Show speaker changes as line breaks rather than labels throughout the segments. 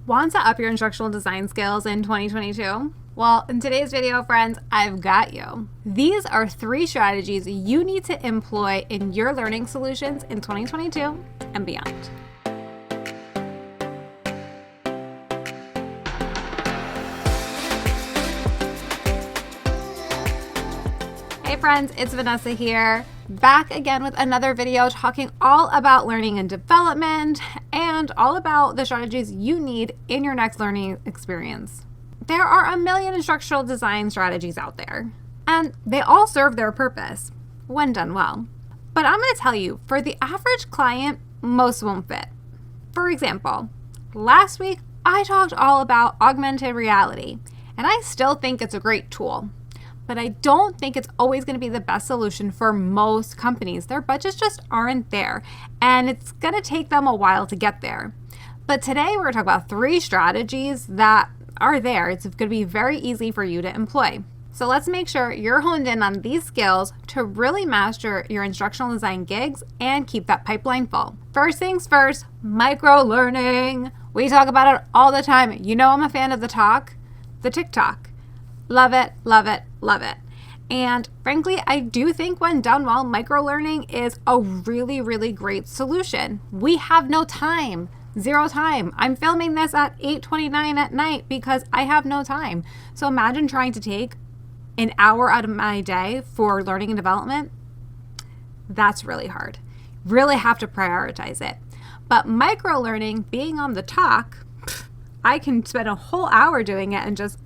Want to up your instructional design skills in 2022? Well, in today's video, friends, I've got you. These are 3 strategies you need to employ in your learning solutions in 2022 and beyond. Hey friends, it's Vanessa here, back again with another video talking all about learning and development and all about the strategies you need in your next learning experience. There are a million instructional design strategies out there, and they all serve their purpose when done well. But I'm going to tell you, for the average client, most won't fit. For example, last week I talked all about augmented reality, and I still think it's a great tool. But I don't think it's always going to be the best solution for most companies. Their budgets just aren't there, and it's going to take them a while to get there. But today we're going to talk about 3 strategies that are there. It's going to be very easy for you to employ. So let's make sure you're honed in on these skills to really master your instructional design gigs and keep that pipeline full. First things first, micro-learning. We talk about it all the time. You know I'm a fan of the TikTok. Love it, love it, love it. And frankly, I do think when done well, microlearning is a really, really great solution. We have no time, 0 time. I'm filming this at 8:29 at night because I have no time. So imagine trying to take an hour out of my day for learning and development. That's really hard. Really have to prioritize it. But microlearning, being on the talk, I can spend a whole hour doing it and just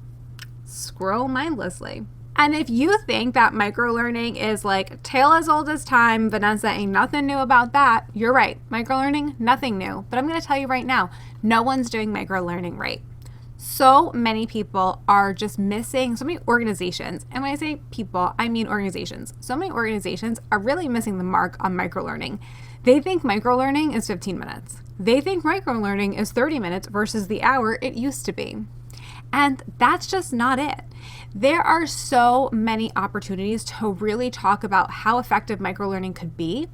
scroll mindlessly. And if you think that microlearning is like tale as old as time, Vanessa, ain't nothing new about that, you're right. Microlearning, nothing new. But I'm going to tell you right now, no one's doing microlearning right. So many people are just missing, so many organizations, and when I say people, I mean organizations. So many organizations are really missing the mark on microlearning. They think microlearning is 15 minutes. They think microlearning is 30 minutes versus the hour it used to be. And that's just not it. There are so many opportunities to really talk about how effective microlearning could be.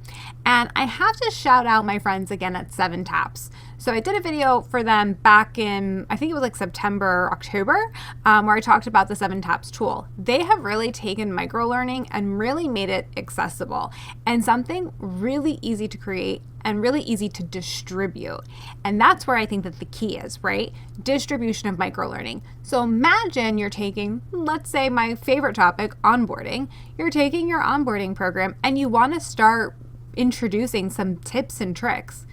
And I have to shout out my friends again at 7 Taps. So I did a video for them back in, I think it was like September, October, where I talked about the 7 Taps tool. They have really taken microlearning and really made it accessible and something really easy to create and really easy to distribute. And that's where I think that the key is, right? Distribution of microlearning. So imagine you're taking, let's say my favorite topic, onboarding. You're taking your onboarding program and you want to start introducing some tips and tricks.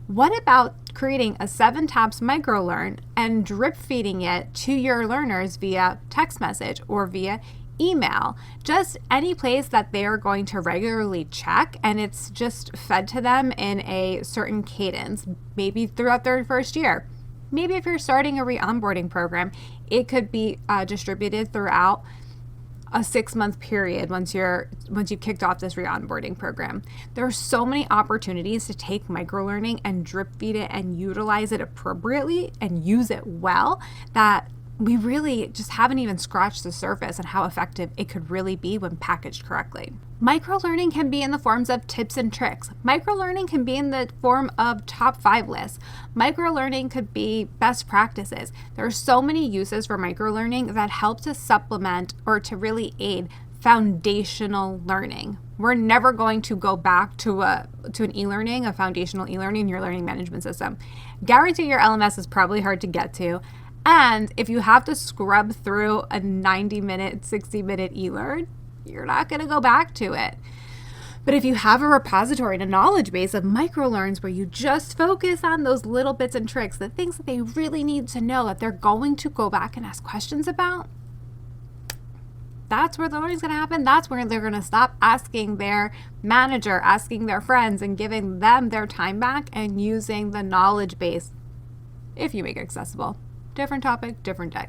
What about creating a 7 Taps microlearn and drip feeding it to your learners via text message or via email, just any place that they are going to regularly check, and it's just fed to them in a certain cadence, maybe throughout their first year. Maybe if you're starting a re-onboarding program, it could be distributed throughout a 6-month period once you've kicked off this re-onboarding program. There are so many opportunities to take microlearning and drip feed it and utilize it appropriately and use it well that we really just haven't even scratched the surface on how effective it could really be when packaged correctly. Microlearning can be in the forms of tips and tricks. Microlearning can be in the form of top 5 lists. Microlearning could be best practices. There are so many uses for microlearning that help to supplement or to really aid foundational learning. We're never going to go back to an e-learning, a foundational e-learning in your learning management system. Guarantee your LMS is probably hard to get to. And if you have to scrub through a 90-minute, 60-minute e-learn, you're not going to go back to it. But if you have a repository and a knowledge base of microlearns where you just focus on those little bits and tricks, the things that they really need to know that they're going to go back and ask questions about, that's where the learning is going to happen. That's where they're going to stop asking their manager, asking their friends, and giving them their time back and using the knowledge base if you make it accessible. Different topic, different day.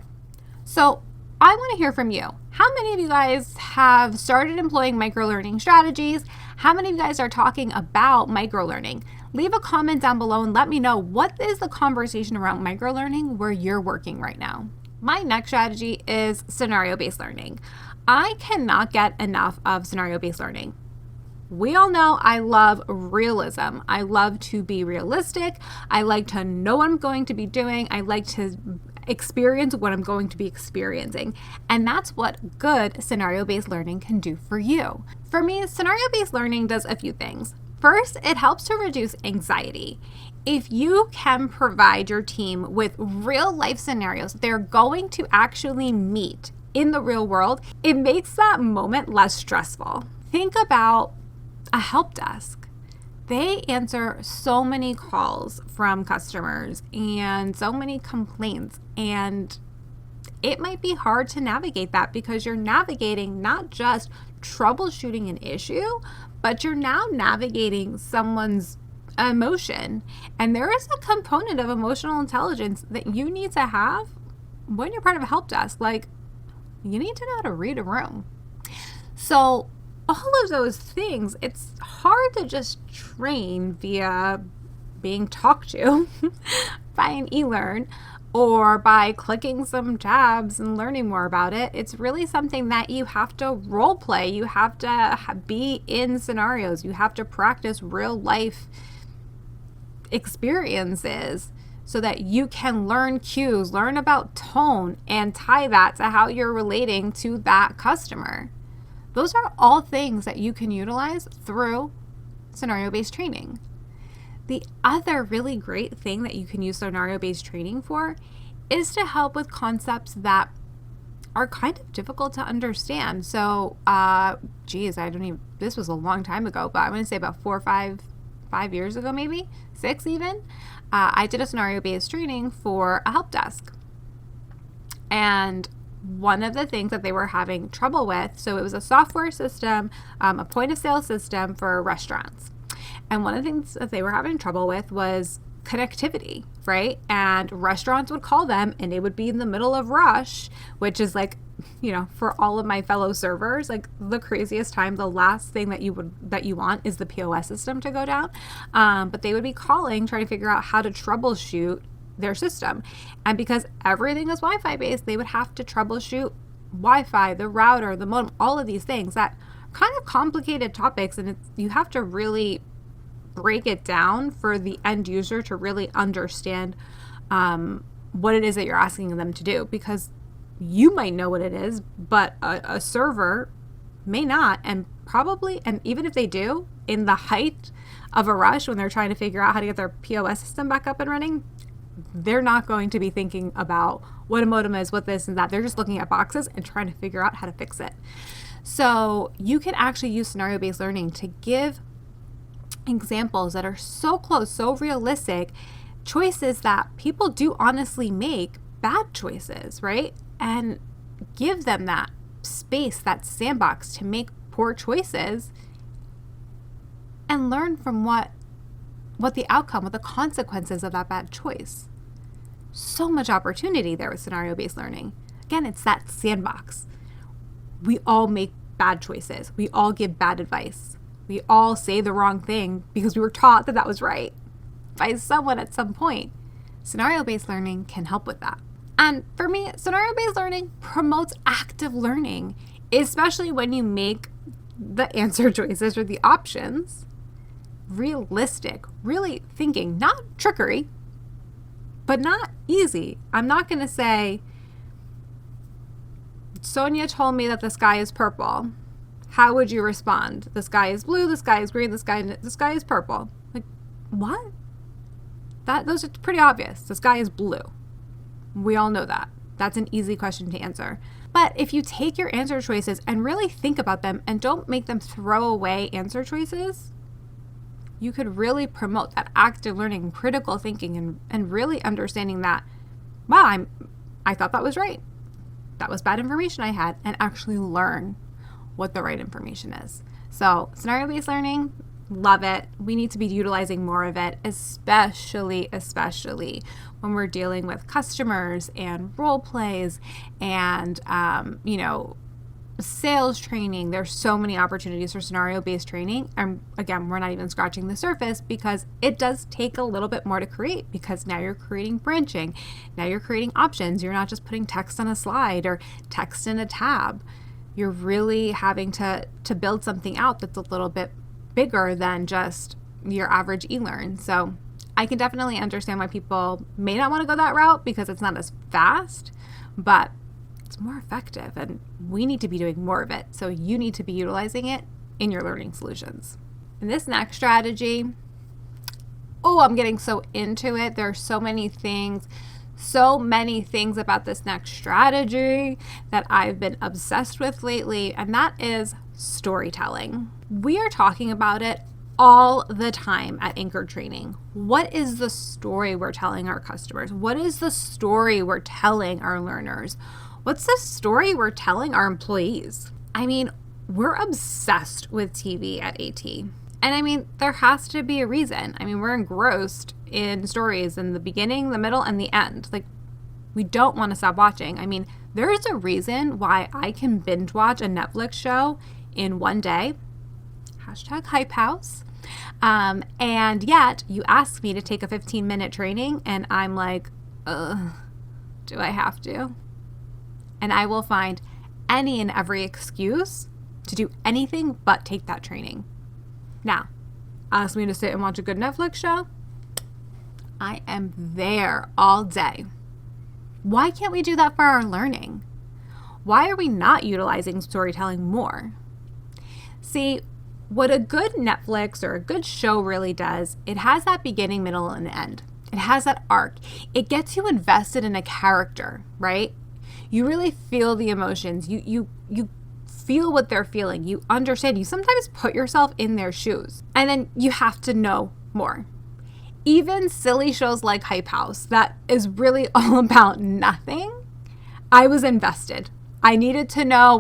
So I want to hear from you. How many of you guys have started employing microlearning strategies? How many of you guys are talking about microlearning? Leave a comment down below and let me know, what is the conversation around microlearning where you're working right now? My next strategy is scenario-based learning. I cannot get enough of scenario-based learning. We all know I love realism. I love to be realistic. I like to know what I'm going to be doing. I like to experience what I'm going to be experiencing. And that's what good scenario-based learning can do for you. For me, scenario-based learning does a few things. First, it helps to reduce anxiety. If you can provide your team with real life scenarios they're going to actually meet in the real world, it makes that moment less stressful. Think about a help desk. They answer so many calls from customers and so many complaints, and it might be hard to navigate that because you're navigating not just troubleshooting an issue, but you're now navigating someone's emotion. And there is a component of emotional intelligence that you need to have when you're part of a help desk. Like, you need to know how to read a room. So all of those things, it's hard to just train via being talked to by an e-learn or by clicking some tabs and learning more about it. It's really something that you have to role play. You have to be in scenarios. You have to practice real life experiences so that you can learn cues, learn about tone, and tie that to how you're relating to that customer. Those are all things that you can utilize through scenario-based training. The other really great thing that you can use scenario-based training for is to help with concepts that are kind of difficult to understand. So, this was a long time ago, but I'm going to say about 4 or 5 years ago, maybe 6 even, I did a scenario-based training for a help desk. And one of the things that they were having trouble with, so it was a software system, a point of sale system for restaurants. And one of the things that they were having trouble with was connectivity, right? And restaurants would call them and they would be in the middle of rush, which is like, for all of my fellow servers, like the craziest time, the last thing that you want is the POS system to go down. But they would be calling, trying to figure out how to troubleshoot their system. And because everything is Wi-Fi based, they would have to troubleshoot Wi-Fi, the router, the modem, all of these things that are kind of complicated topics. And you have to really break it down for the end user to really understand what it is that you're asking them to do, because you might know what it is, but a server may not. And even if they do, in the height of a rush when they're trying to figure out how to get their POS system back up and running, they're not going to be thinking about what a modem is, what this and that. They're just looking at boxes and trying to figure out how to fix it. So you can actually use scenario-based learning to give examples that are so close, so realistic, choices that people do honestly make bad choices, right? And give them that space, that sandbox to make poor choices and learn from what the outcome, what the consequences of that bad choice. So much opportunity there with scenario-based learning. Again, it's that sandbox. We all make bad choices. We all give bad advice. We all say the wrong thing because we were taught that was right by someone at some point. Scenario-based learning can help with that. And for me, scenario-based learning promotes active learning, especially when you make the answer choices or the options realistic, really thinking, not trickery, but not easy. I'm not going to say, Sonia told me that the sky is purple. How would you respond? The sky is blue, the sky is green, the sky is purple. Like, what? Those are pretty obvious. The sky is blue. We all know that. That's an easy question to answer. But if you take your answer choices and really think about them and don't make them throwaway answer choices, you could really promote that active learning, critical thinking, and really understanding that, wow, I thought that was right. That was bad information I had, and actually learn what the right information is. So scenario-based learning, love it. We need to be utilizing more of it, especially when we're dealing with customers and role plays and, sales training. There's so many opportunities for scenario-based training. And again, we're not even scratching the surface because it does take a little bit more to create, because now you're creating branching. Now you're creating options. You're not just putting text on a slide or text in a tab. You're really having to build something out that's a little bit bigger than just your average e-learn. So I can definitely understand why people may not want to go that route because it's not as fast, but it's more effective and we need to be doing more of it. So you need to be utilizing it in your learning solutions. And this next strategy, I'm getting so into it. There are so many things about this next strategy that I've been obsessed with lately, and that is storytelling. We are talking about it all the time at Anchor Training. What is the story we're telling our customers? What is the story we're telling our learners? What's the story we're telling our employees? I mean, we're obsessed with TV at AT. And I mean, there has to be a reason. I mean, we're engrossed in stories in the beginning, the middle, and the end. Like, we don't want to stop watching. I mean, there is a reason why I can binge watch a Netflix show in one day. #Hype House. And yet you ask me to take a 15-minute training and I'm like, do I have to? And I will find any and every excuse to do anything but take that training. Now, ask me to sit and watch a good Netflix show. I am there all day. Why can't we do that for our learning? Why are we not utilizing storytelling more? See, what a good Netflix or a good show really does, it has that beginning, middle, and end. It has that arc. It gets you invested in a character, right? You really feel the emotions. You feel what they're feeling. You understand. You sometimes put yourself in their shoes. And then you have to know more. Even silly shows like Hype House, that is really all about nothing. I was invested. I needed to know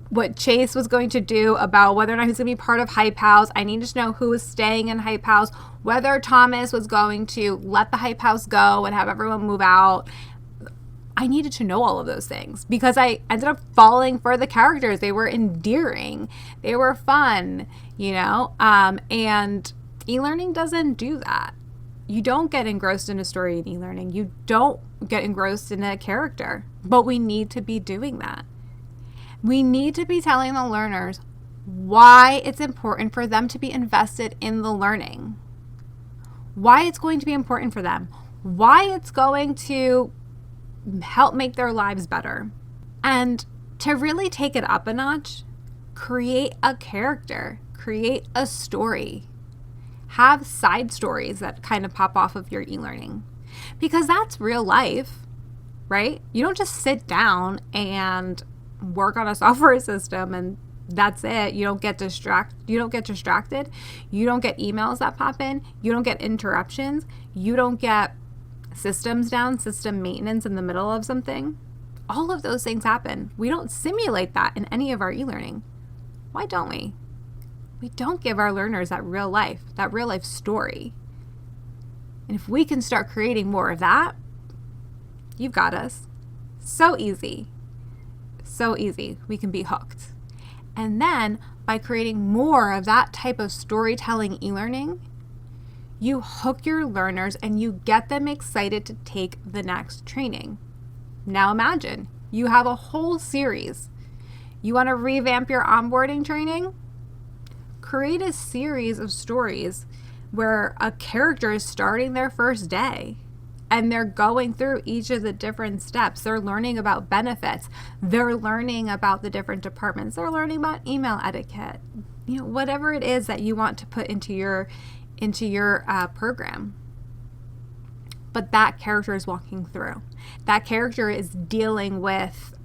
what Chase was going to do about whether or not he's going to be part of Hype House. I needed to know who was staying in Hype House, whether Thomas was going to let the Hype House go and have everyone move out. I needed to know all of those things because I ended up falling for the characters. They were endearing. They were fun, and e-learning doesn't do that. You don't get engrossed in a story in e-learning. You don't get engrossed in a character, but we need to be doing that. We need to be telling the learners why it's important for them to be invested in the learning, why it's going to be important for them, why it's going to help make their lives better. And to really take it up a notch, create a character, create a story, have side stories that kind of pop off of your e-learning, because that's real life, right? You don't just sit down and work on a software system and that's it. You don't get distracted. You don't get emails that pop in. You don't get interruptions. You don't get systems down, system maintenance in the middle of something. All of those things happen. We don't simulate that in any of our e-learning. Why don't we? We don't give our learners that real life story. And if we can start creating more of that, you've got us. So easy. So easy. We can be hooked. And then by creating more of that type of storytelling e-learning, you hook your learners and you get them excited to take the next training. Now imagine you have a whole series. You want to revamp your onboarding training? Create a series of stories where a character is starting their first day and they're going through each of the different steps. They're learning about benefits. They're learning about the different departments. They're learning about email etiquette. Whatever it is that you want to put into your program. But that character is walking through. That character is dealing with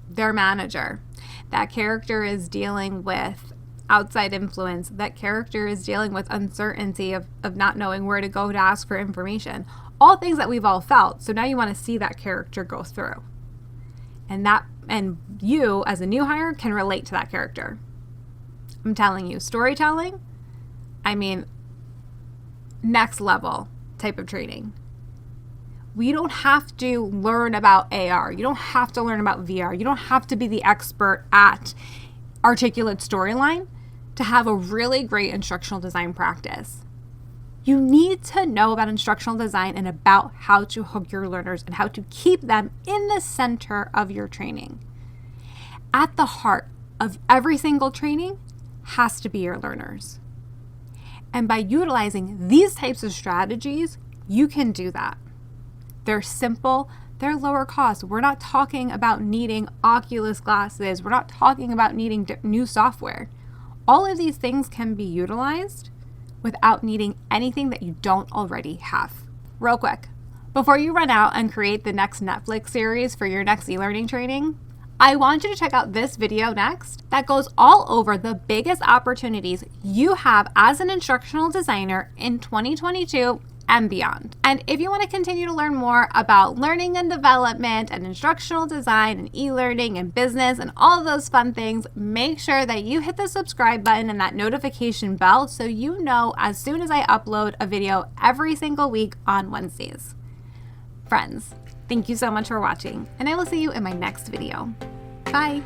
their manager. That character is dealing with outside influence. That character is dealing with uncertainty of not knowing where to go to ask for information. All things that we've all felt. So now you want to see that character go through. And you as a new hire can relate to that character. I'm telling you, storytelling, next level type of training. We don't have to learn about AR. You don't have to learn about VR. You don't have to be the expert at articulate storyline to have a really great instructional design practice. You need to know about instructional design and about how to hook your learners and how to keep them in the center of your training. At the heart of every single training has to be your learners. And by utilizing these types of strategies, you can do that. They're simple, they're lower cost. We're not talking about needing Oculus glasses. We're not talking about needing new software. All of these things can be utilized without needing anything that you don't already have. Real quick, before you run out and create the next Netflix series for your next e-learning training, I want you to check out this video next that goes all over the biggest opportunities you have as an instructional designer in 2022 and beyond. And if you want to continue to learn more about learning and development and instructional design and e-learning and business and all of those fun things, make sure that you hit the subscribe button and that notification bell so you know as soon as I upload a video every single week on Wednesdays. Friends, thank you so much for watching, and I will see you in my next video. Bye.